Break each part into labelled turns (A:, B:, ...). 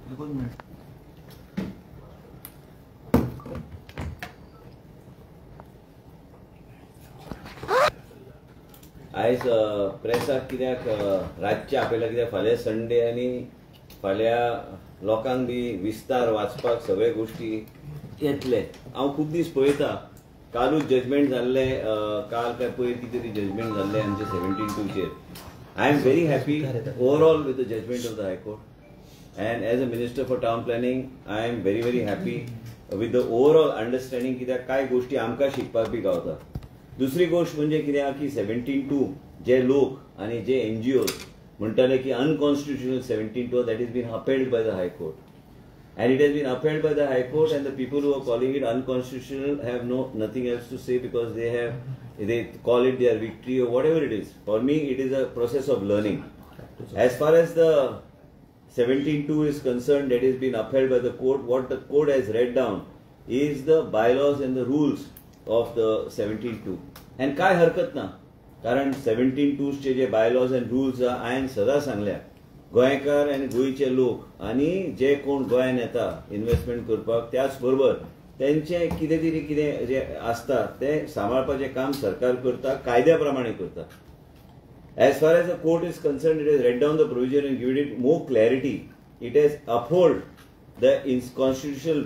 A: आयज प्रेसाक कित्याक रातचे आपयला कित्याक फाल्यां संडे आनी फाल्यां लोकांक बी विस्तार वाचपाक सगळे गोश्टी येतले. हांव खूब दीस पळयता, कालूच जजमेंट जाल्ले, काल काय पयर कितें तरी जजमेंट जाल्ले आमचे 17/2 I am very happy overall with the judgment of the High Court, and as a Minister for Town Planning I am very happy with the overall understanding कित्याक काय गोश्टी आमकां शिकपाक बी गावता. दुसरी गोष्ट म्हणजे कित्याक की 17/2 जे लोक आनी जे NGOs म्हणटाले की unconstitutional 17/2 that has been upheld by the High Court, and it has been upheld by the High Court, and the people who are calling it unconstitutional have nothing else to say because they call it their victory or whatever it is. For me it is a process of learning. As far as the 17/2 is concerned, that has been upheld by the court. What the court has read down is the bylaws and the rules of the 17/2, and काय हरकत ना, कारण 17/2 चे जे bylaws and rules हांवें सदां सांगल्या गोंयकार आनी गोंयचे लोक आनी जे कोण गोंयांत येता इन्व्हेस्टमेंट करपाक, त्याच बरोबर तेंचे कितें तरी कितें जे आसता तें सांबाळपाचें काम सरकार करता, कायद्या प्रमाणे करता. As far as the court is concerned, it has read down the provision and given it more clarity. It has upheld the constitutional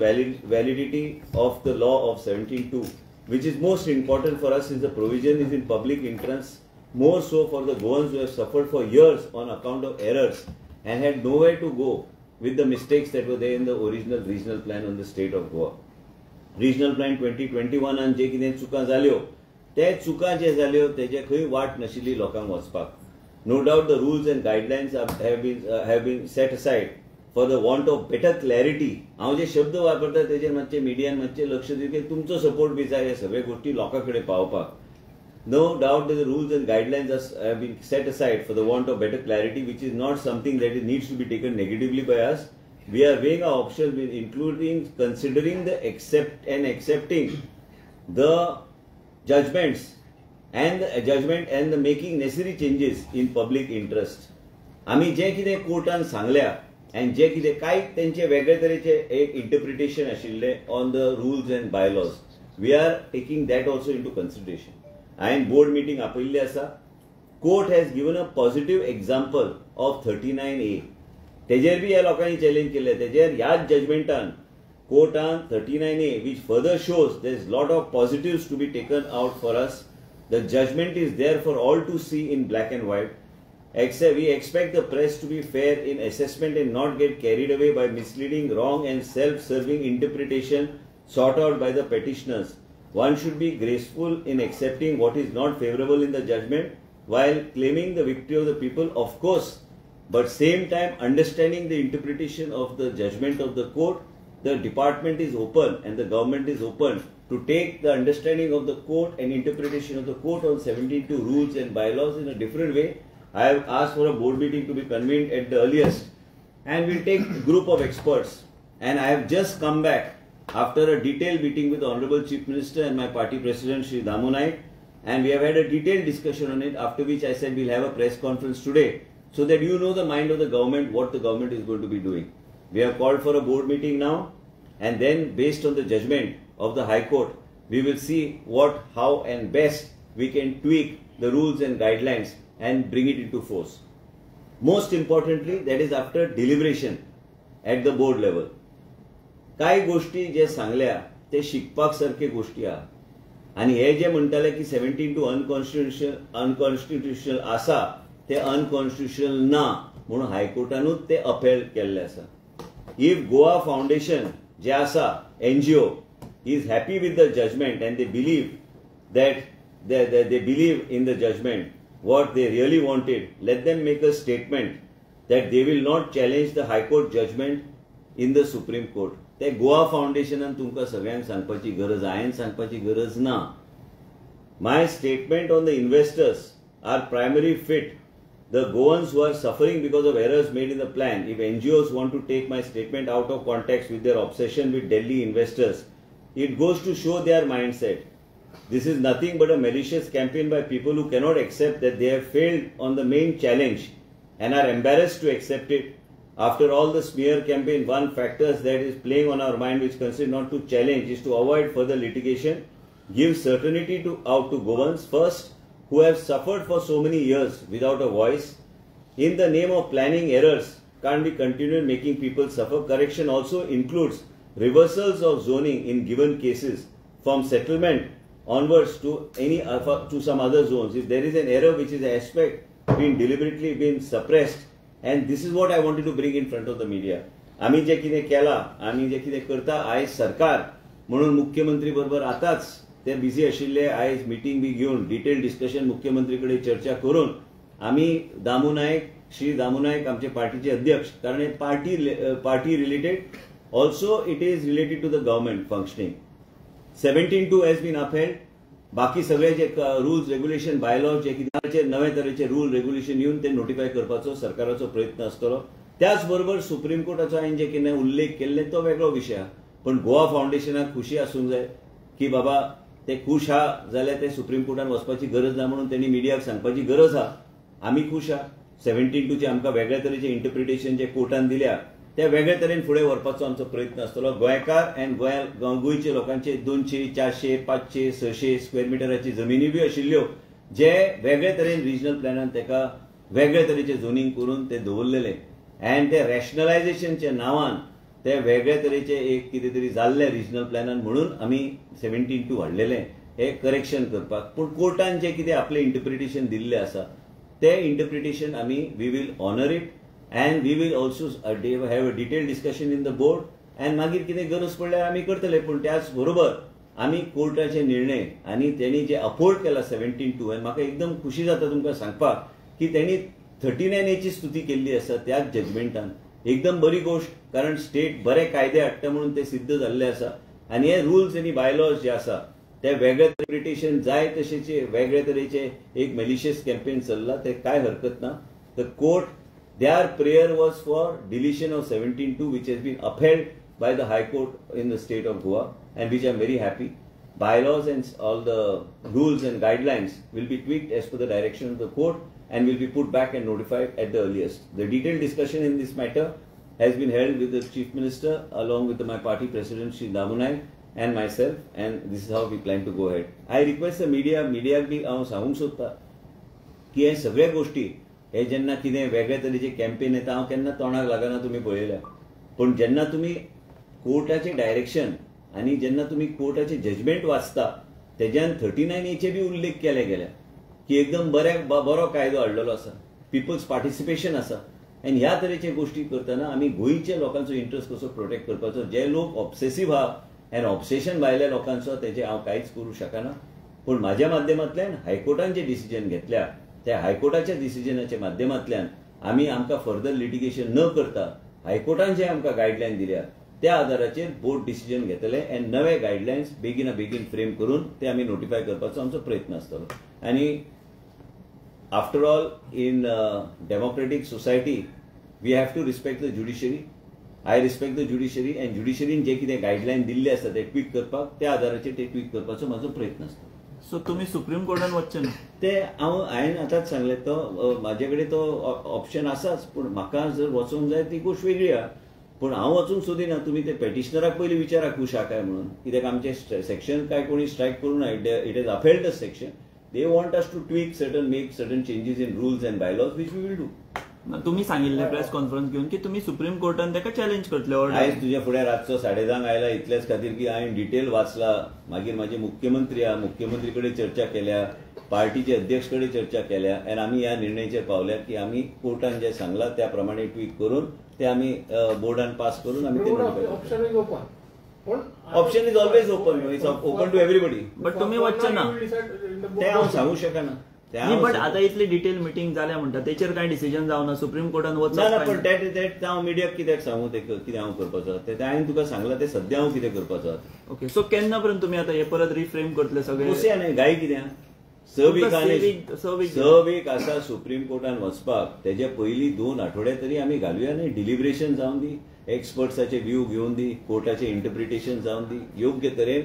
A: validity of the law of 17/2, which is most important for us since the provision is in public interest, more so for the Goans who have suffered for years on account of errors and had nowhere to go with the mistakes that were there in the original regional plan on the state of Goa. Regional plan 2021 and जे कितें चुकां जाल्यो, ते चुकां जे जाल्यो तेजे खंय वाट नाशिल्ली लोकांक वचपाक. No doubt the rules and guidelines have been set aside for the want of better clarity. हांव जे शब्द वापरता तेजेर मातशें मिडियान मातशें लक्ष दिवचें की तुमचो सपोर्ट बी जाय हे सगळे गोश्टी लोकां कडेन पावपाक. No doubt that the rules and guidelines have been set aside for the want of better clarity, which is not something that needs to be taken negatively by us. We are weighing our options, including considering the accepting the judgments and the making necessary changes in public interest. आम्ही जे कितें कोर्टान सांगल्या and जे कितें काय तेंचे वेगळे तरेचे एक इंटरप्रिटेशन आशिल्ले on the rules and bylaws, we are taking that also into consideration. हांवें बोर्ड मीटिंग आपयल्ली आसा. Court has given a positive example of 39A. तेजेर बी ह्या लोकांनी चॅलेंज केले. तेजेर ह्याच जजमेंटान कोर्टान 39A, which further shows there is lot of positives to be taken out for us. The judgment is there for all to see in black and white. We expect the press to be fair in assessment and not get carried away by misleading, wrong and self-serving interpretation sought out by the petitioners. One should be graceful in accepting what is not favorable in the judgment while claiming the victory of the people, of course, but same time understanding the interpretation of the judgment of the court. The department is open and the government is open to take the understanding of the court and interpretation of the court on 17/2 rules and bylaws in a different way. I have asked for a board meeting to be convened at the earliest, and we'll take a group of experts. And I have just come back after a detailed meeting with the Honorable Chief Minister and my party President Shri Damu Naik, and we have had a detailed discussion on it, after which I said we'll have a press conference today so that you know the mind of the government, what the government is going to be doing. We have called for a board meeting now, and then based on the judgment of the High Court, we will see what, how and best we can tweak the rules and guidelines and bring it into force. Most importantly, that is after deliberation at the board level. काय गोष्टी जे सांगल्या ते शिकपाक सारखे गोष्टी आहा, आणि हे जे म्हणटाले की 17/2 अनकॉन्स्टिट्युशनल आसा ते अनकॉन्स्टिट्युशनल ना म्हणून हायकोर्टानूच ते अपील केल्ले आसा. इफ गोवा फाउंडेशन जे आसा NGO is happy with the judgment and they believe that they believe in the judgment, what they really wanted, let them make a statement that they will not challenge the High Court judgment in the Supreme Court. ते गोवा फाउंडेशनान तुमकां सगळ्यांक सांगपाची गरज, हांवें सांगपाची गरज ना. My statement on the investors are primary fit. The Goans who are suffering because of errors made in the plan, if NGOs want to take my statement out of context with their obsession with Delhi investors, it goes to show their mindset. This is nothing but a malicious campaign by people who cannot accept that they have failed on the main challenge and are embarrassed to accept it. after all the smear campaign, one factor that is playing on our mind which consider not to challenge is to avoid further litigation, give certainty out to Goans first, who have suffered for so many years without a voice. In the name of planning errors, can't be continued making people suffer. Correction also includes reversals of zoning in given cases from settlement onwards to some other zones. If there is an error which is an aspect being deliberately been suppressed, and this is what I wanted to bring in front of the media. आम्ही जे कितें केला, आम्ही जे कितें करता, आयज सरकार म्हणून मुख्यमंत्री बरोबर आताच ते बिझी आशिल्ले, आयज मिटींग बी घेवन डिटेल डिस्कशन मुख्यमंत्री कडेन चर्चा करून आम्ही श्री दामू नायक आमचे पार्टीचे अध्यक्ष, कारण हे party related, also it is related to the government functioning. 17(2) has been upheld. बाकी सगळे जे रुल्स रेग्युलेशन बायलॉज जे कितें नवे तरेचे रूल रेग्युलेशन येवन ते नोटिफाय करपाचो सरकाराचो प्रयत्न आसतलो. त्याच बरोबर सुप्रीम कोर्टाचो हांवें जे कितें उल्लेख केल्ले तो वेगळो विशय आहा, पण गोवा फाउंडेशनाक खुशी आसूंक जाय की बाबा ते खुश आहा जाल्यार ते सुप्रीम कोर्टान वचपाची गरज ना म्हणून त्यांनी मिडियाक सांगपाची गरज आहा. आमी खुश आहा. 17(2) आमकां वेगळ्या तरेचे इंटरप्रिटेशन जे कोर्टान दिल्या त्या वेगळ्या तरेन फुडें व्हरपाचो आमचो प्रयत्न आसतलो. गोंयकार अँड गोंयचे लोकांचे 200, 400, 500, 600 स्क्वेअर मिटराची जमिनी बी आशिल्ल्यो जे वेगळ्या तरेन रिजनल प्लॅनान तेका वेगळ्या तरेचे झोनिंग करून ते दवरलेले, अँड ते रॅशनलायझेशनच्या नांवान ते वेगळ्या तरेचे एक कितें तरी जाल्ले रिजनल प्लॅनान म्हणून आमी 17(2) हाडलेले हे करेक्शन करपाक. पूण कोर्टान जे कितें आपले इंटरप्रिटेशन दिल्ले आसा ते इंटरप्रिटेशन आमी we will honour it, and we will also have a detail discussion in the board, and मागीर कितें गरज पडल्यार आमी करतले. पूण त्याच बरोबर आमी कोर्टाचे निर्णय आनी त्यांनी जे अफोर्ड केला 17(2), आनी म्हाका एकदम खुशी जाता तुमकां सांगपाक की त्यांनी 39A स्तुती केल्ली आसा त्याच जजमेंटान. एकदम बरी गोष्ट, कारण स्टेट बरे कायदे हाडटा म्हणून ते सिद्ध जाल्ले आसा. आनी हे रुल्स आनी बायलॉज जे आसा ते वेगळे इंटरप्रिटेशन जाय तशेचे वेगळे तरेचे एक मेलिशियस कॅम्पेन चल्ला, ते काय हरकत ना. The court their prayer was for deletion of 17(2), which has been upheld by the High Court in the state of Goa, and which I am very happy. Bylaws and all the rules and guidelines will be tweaked as per the direction of the court and will be put back and notified at the earliest. The detailed discussion in this matter has been held with the Chief Minister along with my party president Shri Damu Naik and myself, and this is how we plan to go ahead. I request the media बी हांव सांगूंक सोदता की हे सगळे गोष्टी हे जेन्ना कितें वेगळे तरेचे कॅम्पेन येता, हांव केन्ना तोंडाक लागना तुमी पळयल्या, पण जेन्ना तुमी कोर्टाचे डायरेक्शन आनी जेन्ना तुमी कोर्टाचे जजमेंट वाचता तेज्यान 39A बी उल्लेख केले गेल्या की एकदम बरो कायदो हाडलेलो आसा, पिपल्स पार्टिसिपेशन आसा. आनी ह्या तरेचे गोष्टी करतना आमी गोंयच्या लोकांचो इंटरेस्ट कसो प्रोटेक्ट करपाचो. जे लोक ऑब्सेसिव्ह आहा आनी ऑब्सेशन भायल्या लोकांचो तेजे हांव कांयच करूं शकना. पूण म्हाज्या माध्यमांतल्यान हायकोर्टान जे डिसिजन घेतल्या त्या हायकोर्टाच्या डिसिजनाच्या माध्यमांतल्यान आमी आमकां फर्दर लिटिगेशन न करता हायकोर्टान जे आमकां गायडलायन दिल्या त्या आधाराचेर बोर्ड डिसिजन घेतले अँड नवे गायडलायन्स बेगिना बेगीन फ्रेम करून ते आमी नोटिफाय करपाचो आमचो प्रयत्न आसतलो. आनी after all in democratic society we have to respect the judiciary. I respect the judiciary, and ज्युडिशरीन जे कितें गायडलायन दिल्ले आसा ते ट्वीक करपाक त्या आधाराचेर ते ट्वीक करपाचो म्हाजो प्रयत्न आसता.
B: सो तुम्ही सुप्रीम कोर्टान वचचे ना?
A: ते हांवें आतांच सांगलें, तो म्हाजे कडेन तो ऑप्शन आसाच, पूण म्हाका जर वचूंक जाय ती गोष्ट वेगळी आहा. पूण हांव वचूंक सोदिना. तुमी ते पेटिशनराक पयलीं विचारा खुश आहा काय म्हणून, कित्याक आमचे सेक्शन काय कोणी स्ट्रायक करूं ना. It is upheld the section. They want us to tweak make certain changes in rules and bylaws which we will do.
B: तुम्ही सांगिल्ले प्रेस कॉन्फरन्स घेऊन की तुम्ही सुप्रीम कोर्टान ताका चॅलेंज करतले.
A: आयज तुझ्या फुडें रातचो 10:30 आयला इतलेच खातीर की हांवें डिटेल वाचला. मागीर म्हाजे मुख्यमंत्री आहा, मुख्यमंत्री कडेन चर्चा केल्या, पार्टीचे अध्यक्ष कडेन चर्चा केल्या, आनी आमी ह्या निर्णयाचेर पावल्या की आमी कोर्टान जे सांगला त्या प्रमाणे ट्वीट करून ते आमी बोर्डान पास करून आमी ते option is always open. Its open to everybody.
B: But तुम्ही वचचे ना
A: ते हांव सांगू शकना.
B: बट आता इतली डिटेल मिटींग जाल्या म्हणटा तेचेर काय डिसिजन जावना. सुप्रीम कोर्टान वचना.
A: पण हांव मिडियाक कित्याक सांगू ते कितें हांव करपाचो ते हांवें तुका सांगला ते सद्या हांव कितें करपाचो.
B: ओके, सो केन्ना पर्यंत तुम्ही आता हे परत रिफ्रेम करतले सगळे?
A: कशें न्हय, गाय कित्याक 6 वीक आसा सुप्रीम कोर्टान वचपाक. तेजे पयलीं 2 आठवडे तरी आमी घालुया न्ही. डिलिब्रेशन जावन दी, एक्सपर्ट्साचे व्यू घेवन दी, कोर्टाचे इंटरप्रिटेशन जावन दी, योग्य तरेन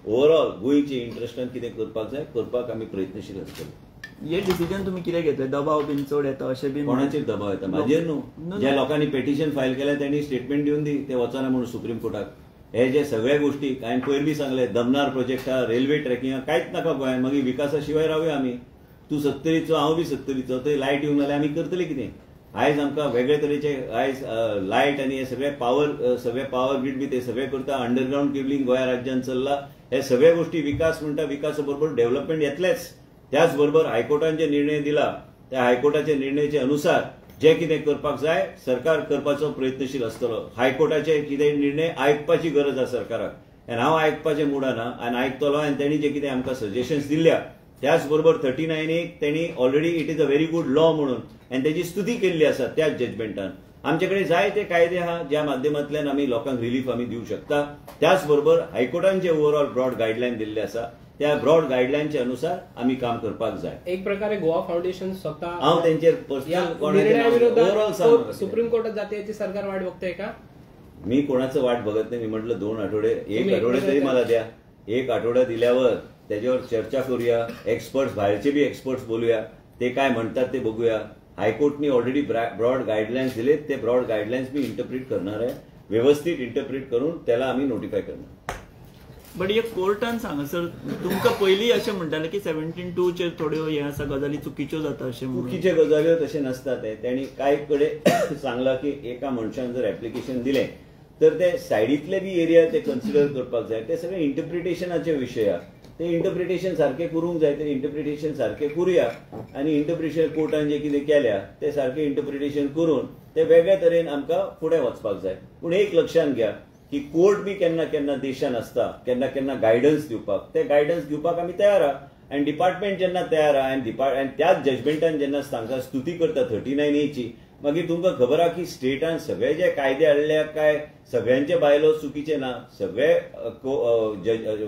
A: ओवरऑल गोंयचे इंटरेस्टान कितें करपाक जाय करपाक आमी प्रयत्नशील आसतले.
B: हे डिसिजन तुम्ही कितें घेतले? दबाव बीन चड येता अशें बीन?
A: कोणाचेर दबाव येता? म्हाजेर न्हू. ज्या लोकांनी पेटिशन फायल केल्या त्यांनी स्टेटमेंट दिवन दी ते वचना म्हणून सुप्रीम कोर्टाक. हे जे सगळ्या गोष्टी हांवें पयर बी सांगले, दमनार प्रोजेक्टा, रेल्वे ट्रॅकिंगा कांयच नाका गोंयांत. मागीर विकासा शिवाय रावया आमी. तूं 70चो, हांव बी 70चो. थंय लायट येवंक नाल्यार आमी करतले कितें? आयज आमकां वेगळे तरेचे आयज लायट आनी हे सगळे पावर ग्रीड बी ते सगळे करता. अंडरग्राउंड केबलिंग गोंया राज्यांत चल्ला. हे सगळ्या गोष्टी विकास म्हणटा. विकासा बरोबर डेव्हलपमेंट येतलेच. त्याच बरोबर हायकोर्टान जे निर्णय दिला त्या हायकोर्टाच्या निर्णयाचे अनुसार जे कितें करपाक जाय सरकार करपाचो प्रयत्नशील आसतलो. हायकोर्टाचे कितें निर्णय आयकपाची गरज आसा सरकाराक आनी हांव आयकपाचें मुडाना आनी आयकतलो. आनी तेणी जे कितें आमकां सजेशन्स दिल्या त्याच बरोबर 39 तेणी already it is a very good law म्हणून आनी तेची स्तुती केल्ली आसा त्याच जजमेंटान. आमचे कडेन जायते कायदे आहा ज्या माध्यमांतल्यान आमी लोकांक रिलीफ आमी दिवंक शकता. त्याच बरोबर हायकोर्टान जे ओव्हरऑल ब्रॉड गायडलायन दिल्ले आसा त्या ब्रॉड गायडलायनचे अनुसार आम्ही काम करपाक जाय.
C: एक प्रकारे गोवा फाउंडेशन स्वतः
A: हांव तेंचेर पर्सनल
C: सुप्रीम कोर्टात जाते याची सरकार वाट बघतोय का?
A: मी कोणाचं वाट बघत नाही. मी म्हटलं 2 आठवडे, 1 आठवडे तरी मला द्या. 1 आठवडा दिल्यावर त्याच्यावर चर्चा करूया. एक्सपर्ट्स, बाहेरचे बी एक्सपर्ट्स बोलूया. ते काय म्हणतात ते बघूया. हायकोर्टनी ऑलरेडी ब्रॉड गाईडलाईन्स दिलेत. ते ब्रॉड गाईडलाईन्स मी इंटरप्रिट करणार आहे. व्यवस्थित इंटरप्रिट करून त्याला आम्ही नोटिफाय करणार.
B: बट एक कोर्टान सांगासर तुमकां पयलीं अशें म्हणटाले की 17(2) चेर थोड्यो हे आसा गजाली चुकीच्यो जाता अशें.
A: चुकीचे गजाल्यो तशें नसता. ते त्यांनी काय कडेन सांगला की एका मनशान जर ऍप्लिकेशन दिलें तर ते सायडीतले बी एरिया ते कन्सिडर करपाक जाय. ते सगळे इंटरप्रिटेशनाचे विशय आहा. ते इंटरप्रिटेशन सारखे करूंक जाय. ते इंटरप्रिटेशन सारखे करूया आनी इंटरप्रिटेशन कोर्टान जे कितें केल्या ते सारखे इंटरप्रिटेशन करून ते वेगळ्या तरेन आमकां फुडें वचपाक जाय. पूण एक लक्षात घ्या की कोर्ट बी केन्ना केन्ना देशान आसता, केन्ना केन्ना गायडन्स दिवपाक. ते गायडन्स दिवपाक आमी तयार आहा आनी डिपार्टमेंट जेन्ना तयार आहा आनी त्याच जजमेंटान जेन्ना तांकां स्तुती करता 39A ची, मागीर तुमकां खबर आहा की स्टेटान सगळे जे कायदे हाडल्या काय सगळ्यांचे बायलो चुकीचे ना. सगळे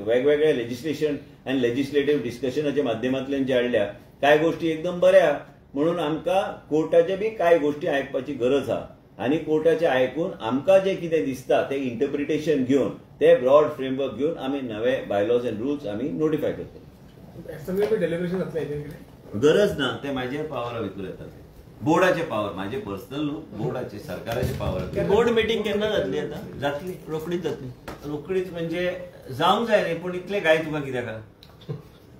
A: वेगवेगळे लेजिस्लेशन आनी लेजिस्लेटिव्ह डिस्कशनाच्या माध्यमांतल्यान जे हाडल्या काय गोष्टी एकदम बऱ्या. म्हणून आमकां कोर्टाचे बी कांय गोष्टी आयकपाची गरज आहा आनी कोर्टाचे आयकून आमकां जे कितें दिसता ते इंटरप्रिटेशन घेवन ते ब्रॉड फ्रेमवर्क घेवन आमी नवे बायलॉज अँड रुल्स आमी नोटिफाय करतले. गरज ना. ते म्हाजे पावरा भितर येता. बोर्डाचे पावर, माझे पर्सनल बोर्डाचे सरकाराचे पावर.
B: बोर्ड मिटींग केन्ना जातली आता?
A: जातली
B: रोखडीच जातली.
A: रोखडीच म्हणजे जावंक जाय रे. पूण इतले गाय तुका कित्याक?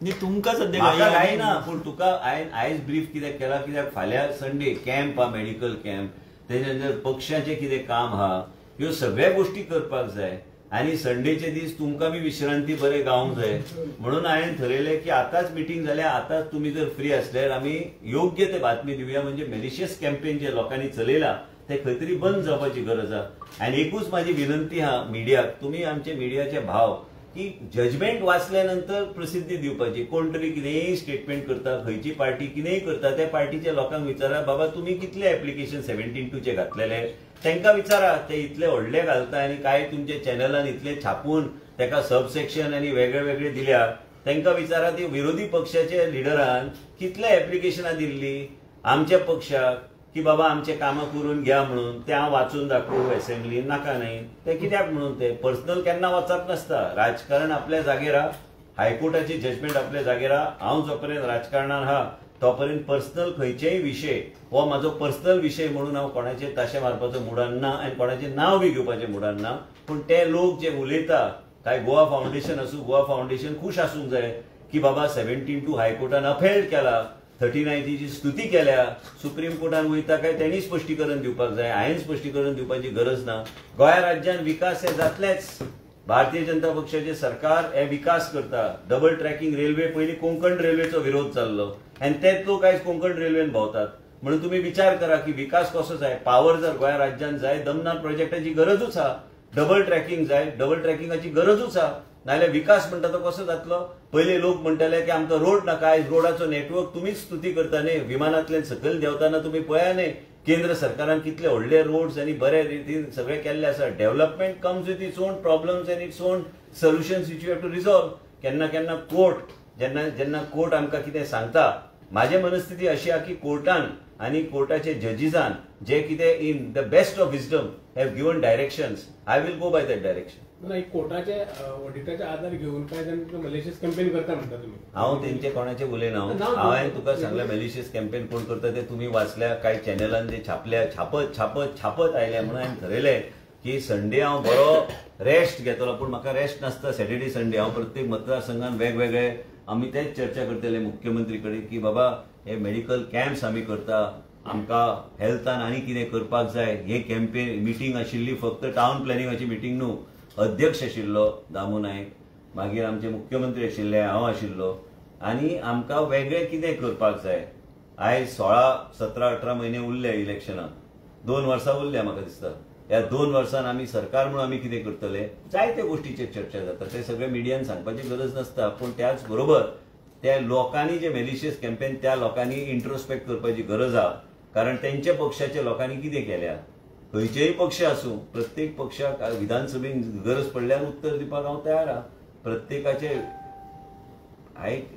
B: न्ही तुमकां सद्या
A: गाय ना. पूण तुका हांवें आयज ब्रीफ कित्याक केला कित्याक फाल्यां संडे कॅम्प हा, मेडिकल कॅम्प. तेच्या नंतर पक्षाचे कितें काम हा, ह्यो सगळ्या गोष्टी करपाक जाय आनी संडेचे दीस तुमकां बी विश्रांती बरे गावंक जाय. म्हणून हांवें थारयलें की आतांच मिटींग जाल्या, आतांच तुमी जर फ्री आसल्यार आमी योग्य ते बातमी दिवया. म्हणजे मेलिशियस कॅम्पेन जे लोकांनी चलयला ते खंय तरी बंद जावपाची गरज आहा. आनी एकूच म्हाजी विनंती आहा मिडियाक, तुमी आमचे मिडियाचे भाव, की जजमेंट वाचल्यानंतर प्रसिद्धी दिवपाची. कोण तरी कितेंय स्टेटमेंट करता, खंयची पार्टी कितेंय करता, त्या पार्टीच्या लोकांक विचारा बाबा तुमी कितले ऍप्लिकेशन 17(2) चे घातलेले. तांकां विचारा. ते इतले व्हडले घालता आनी काय तुमचे चॅनलान इतले छापून ताका सबसेक्शन आनी वेगळे वेगळे दिल्या. तांकां विचारा ती विरोधी पक्षाचे लिडरान कितले ऍप्लिकेशनां दिल्ली आमच्या पक्षाक की बाबा आमचे कामां करून घ्या म्हणून. ते हांव वाचून दाखवू असेंब्लीन, नाका न्ही. ते कित्याक म्हणून ते पर्सनल केन्ना वचप नासता. राजकारण आपल्या जागेर आहा, हायकोर्टाची जजमेंट आपल्या जागेर आहा. हांव जो पर्यंत राजकारणान आहा तोपर्यंत पर्सनल खंयचेय विशय हो म्हाजो पर्सनल विशय म्हणून हांव कोणाचेर ताशे मारपाचो मुडान ना आनी कोणाचें नांव बी घेवपाचें मुडान ना. पूण ते लोक जे उलयता, काय गोवा फाउंडेशन आसूं, गोवा फाउंडेशन खूश आसूंक जाय की बाबा 17(2) हायकोर्टान अपहेल्ड केला, 39 ची स्तुती केल्या. सुप्रीम कोर्टान वयता काय तेणी स्पश्टीकरण दिवपाक जाय. हांवें स्पश्टीकरण दिवपाची गरज ना. गोंया राज्यान विकास हे जातलेच. भारतीय जनता पक्षाचे सरकार हे विकास करता. डबल ट्रॅकिंग रेल्वे, पयलीं कोंकण रेल्वेचो विरोध चाललो आनी तेच लोक आयज कोंकण रेल्वेन भोंवतात. म्हणून तुम्ही विचार करा की विकास कसो जाय. पावर जर गोंया राज्यान जाय, दमनार प्रोजेक्टाची गरजूच आहा. डबल ट्रॅकिंग जाय, डबल ट्रॅकिंगाची गरजूच आहा. नाल्यार विकास म्हणटा तो कसो जातलो? पयले लोक म्हणटाले की आमकां रोड नाका. आयज रोडाचो नेटवर्क तुमीच स्तुती करता न्ही. विमानांतल्यान सकयल देंवताना तुमी पळया न्ही केंद्र सरकारान कितले व्हडले रोड्स आनी बरे रितीन सगळे केल्ले आसा. Development comes with its own problems and its own solutions which you have to resolve. केन्ना केन्ना कोर्ट जेन्ना कोर्ट आमकां कितें सांगता माझी मनस्थिती अशी आहे की कोर्टान आणि कोर्टाचे जजीजान जे कितें in the best of wisdom have given directions, I will go by that direction.
C: नाही, कोर्टाचे ऑडिटाचे आधार घेऊन काय जण मलेशियस कॅम्पेन करता म्हणता तुम्ही.
A: हांव तेंचे कोणाचे उलयना. हांवें तुका सांगलें मॅलिशियस कॅम्पेन कोण करता ते तुम्ही वाचल्या. काही चॅनलान जे छापल्या, छापत आयल्या म्हणून हांवें ठरयलें की संडे हांव बरो रेस्ट घेतलो. पूण म्हाका रेस्ट नासता सॅटर्डे संडे. हांव प्रत्येक मतदारसंघान वेगवेगळे आमी तेच चर्चा करतले मुख्यमंत्री कडेन की बाबा हे मेडिकल कॅम्प्स आमी करता, आमकां हेल्थान आनी कितें करपाक जाय. हे कॅम्पेन मिटींग आशिल्ली फक्त टावन प्लॅनिंगाची मिटींग न्हू. अध्यक्ष आशिल्लो दामू नायक, मागीर आमचे मुख्यमंत्री आशिल्ले, हांव आशिल्लो, आनी आमकां वेगळें कितें करपाक जाय. आयज 16, 17, 18 म्हयने उरले इलेक्शनाक. 2 वर्सां उरल्या म्हाका दिसता. ह्या 2 वर्सान आमी सरकार म्हणून आमी कितें करतले जायत्या गोष्टीचेर चर्चा जाता. ते सगळे मिडियान सांगपाची गरज नासता. पूण त्याच बरोबर त्या लोकांनी जे मेलिशियस कॅम्पेन त्या लोकांनी इंट्रोस्पेक्ट करपाची गरज आहा. कारण तेंच्या पक्षाच्या लोकांनी कितें केल्या. खंयचेय पक्ष आसूं, प्रत्येक पक्षाक विधानसभेन गरज पडल्यार उत्तर दिवपाक हांव तयार आहा. प्रत्येकाचे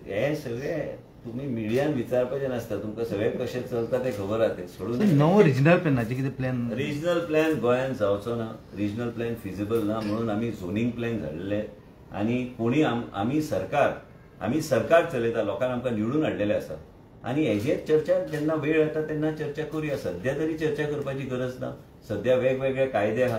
A: हे सगळे तुम्ही मिडियान विचारपाचें नासता. तुमकां सगळे कशें चलता ते खबर आहा. ते सोडून
D: नवो रिजनल प्लॅनाचे कितें प्लॅन.
A: रिजनल प्लॅन गोंयांत जावचो ना. रिजनल प्लॅन फिजिबल ना म्हणून आमी झोनिंग प्लॅन धाडले. आनी कोणी आमी सरकार चलयता. लोकांनी आमकां निवडून हाडलेले आसा. आनी हेजेर चर्चा जेन्ना वेळ येता तेन्ना चर्चा करुया. सध्या तरी चर्चा करपाची गरज ना. सध्या वेगवेगळे कायदे आहा.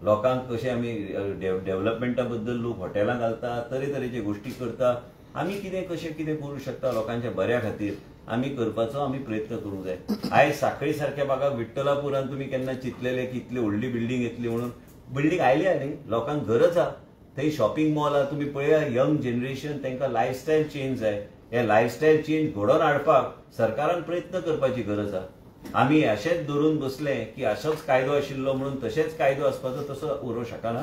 A: लोकांक कशें आमी डेव्हलपमेंटा बद्दल लोक हॉटेलां घालता, तरेतरेचे गोष्टी करता. आमी कशें कितें करूं शकता लोकांच्या बऱ्या खातीर आमी करपाचो आमी प्रयत्न करूंक जाय. आयज सांखळी सारख्या भागाक विठ्ठलापुरान तुमी केन्ना चिंतलेले की इतली व्हडली बिल्डींग येतली म्हणून. बिल्डींग आयल्या न्ही. लोकांक गरज आहा. थंय शॉपिंग मॉल आहा. तुमी पळया यंग जनरेशन तांकां लायफस्टायल चेंज जाय. हे लायफस्टायल चेंज घडोवन हाडपाक सरकारान प्रयत्न करपाची गरज आहा. आमी अशेंच धरून बसले की असोच कायदो आशिल्लो म्हणून तशेंच कायदो आसपाचो तसो उरूं शकना.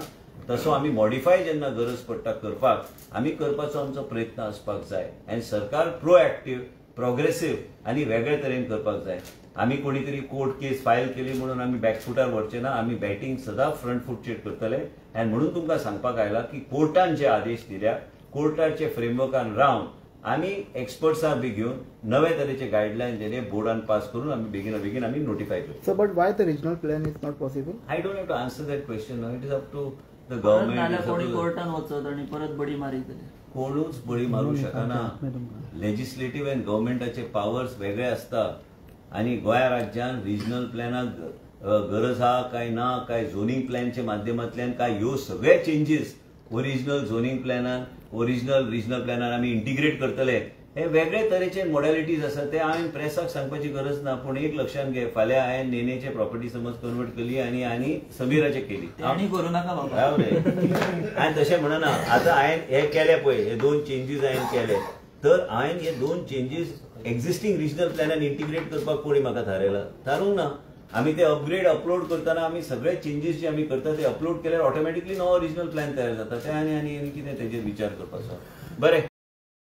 A: तसो आमी मॉडिफाय जेन्ना गरज पडटा करपाक आमी करपाचो आमचो प्रयत्न आसपाक जाय. आनी सरकार प्रोएक्टिव्ह, प्रोग्रेसिव्ह आनी वेगळे तरेन करपाक जाय. आमी कोणी तरी कोर्ट केस फायल केली म्हणून आमी बॅकफुटार व्हरचे ना. आमी बॅटिंग सदांच फ्रंट फुटचेर करतले. आनी म्हणून तुमकां सांगपाक आयला की कोर्टान जे आदेश दिल्या कोर्टाचे फ्रेमवर्कान रावन आमी एक्सपर्ट्सांक बी घेवन नवे तरेचे गायडलायन जे बोर्डान पास करून आमी बेगीन आमी नोटिफाय करता.
D: So but why the regional plan is not possible.
A: I don't have to answer that question. It is up to the government.
B: कोणी कोर्टान वचत आणि परत बडी मारी
A: कोणूच बळी मारूं शकना. लेजिस्लेटिव्ह अँड गव्हर्नमेंटाचे पावर्स वेगळे असता. आणि गोंया राज्यान रिजनल प्लॅनाक गरज आहा काय ना, काय झोनिंग प्लॅनच्या माध्यमांतल्यान काय ह्यो सगळे चेंजीस ओरिजिनल झोनिंग प्लॅनान रिजनल प्लॅनान आमी इंटिग्रेट करतले. हे वेगळे तरेचे मॉडॅलिटीज आसात. ते हांवें प्रेसाक सांगपाची गरज ना. पूण एक लक्षात घे, फाल्यां हांवें नेनेचे प्रॉपर्टी समज कन्वर्ट केली आनी समीराचे केली.
B: आनी करूं नाका बाबा.
A: हांवें तशें म्हणना. आतां हांवें हे केले पळय, हे 2 चेंजीस हांवें केले. तर हांवें हे 2 चेंजीस एक्झिस्टिंग रिजनल प्लॅनान इंटिग्रेट करपाक कोणी म्हाका थारूंक ना. आमी ते अपलोड करतना आमी सगळे चेंजीस जे आमी करता ते अपलोड केल्यार ऑटोमॅटिकली नवो रिजनल प्लॅन तयार जाता. ते आनी कितें तेजेर विचार करपाचो. बरें.